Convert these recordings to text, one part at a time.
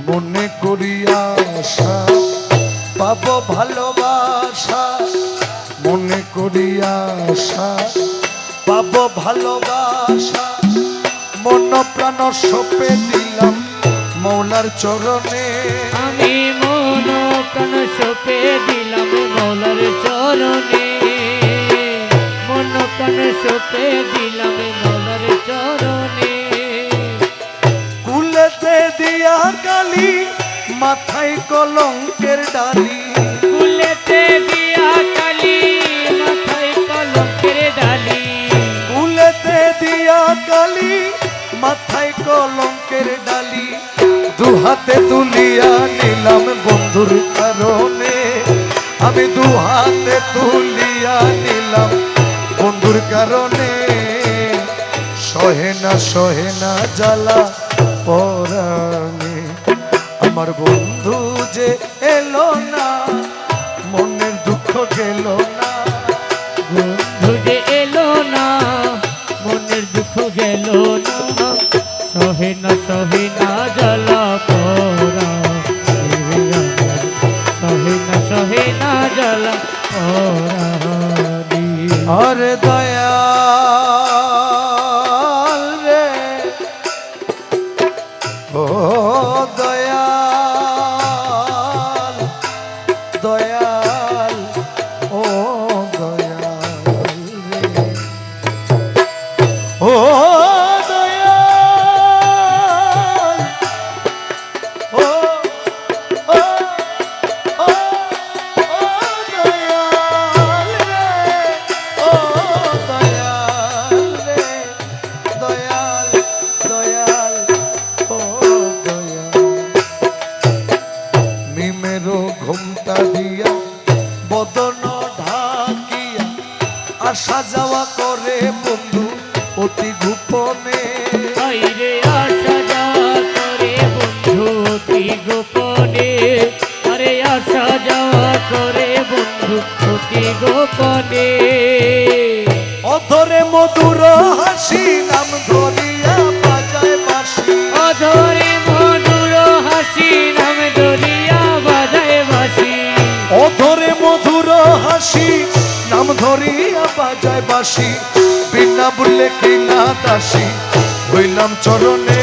মনে করি আশা পাবো ভালোবাসা, মনে করি আশা পাবো ভালোবাসা, মন প্রাণ সঁপে দিলাম মৌলার চরণে। আমি মন প্রাণ সঁপে দিলাম মৌলার চরণে, মন প্রাণ সঁপে দিলাম মৌলার চরণে। কুলেতে দিয়া কালি মাথায় কলঙ্কের ডালি, কুলেতে দিয়া কালি মাথায় কলঙ্কের ডালি, কুলেতে দিয়া কালি মাথায় কলঙ্কের ডালি, দু হাতে তুলিয়া নিলাম বন্ধুর কারণে। আমি দু হাতে তুলিয়া নিলাম বন্ধুর কারণে। সহে না জ্বালা পরাণে, আমার বন্ধু যে এলো না মনের দুঃখ গেল না। বন্ধু যে এলো না মনের দুঃখ গেল না, সহে না জ্বালা পোড়া, সহে না জ্বালা পোড়া। আরে দয়াল রে, ও দয়াল, দয়াল, ও দয়াল রে, ও দয়াল, ও ও ও ও দয়াল রে, ও দয়াল রে, দয়াল, দয়াল, ও দয়াল। নিমেরো ঘুমটা দিয়া বদন ঢাকিয়া আসা যাওয়া করে বন্ধু অতি গোপনে। আইরে আসা যাওয়া করে বন্ধু অতি গোপনে, আরে আসা যাওয়া করে বন্ধু অতি গোপনে। অধরে মধুর হাসি নাম ধরিয়া বাজায় বাঁশি, অধরে মধুর হাসি নাম ধরিয়া বাজায় বাঁশি, অধরে মধুর হাসি নাম ধরিয়া বাজায় বাঁশি, বিনা মূল্যে কিনা দাসী হইলাম চরণে।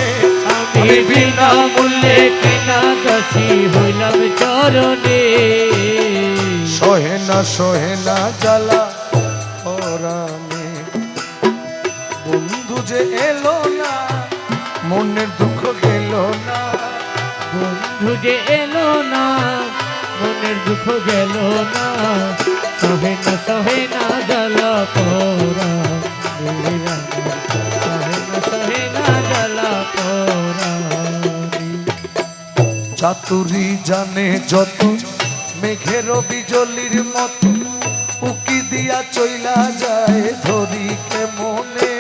আমি বিনা মূল্যে কিনা দাসী হইলাম চরণে। সহে না জ্বালা পরাণে, বন্ধু যে এলো না মনের দুঃখ গেল না। বন্ধু যে এলো না মনের দুঃখ গেল না, সহে না জ্বালা পোড়া, সহে না জ্বালা পোড়া। চাতুরি জানে যত মেঘের বিজলির মতো, উকি দিয়া চইলা যায় ধরি কে মনে।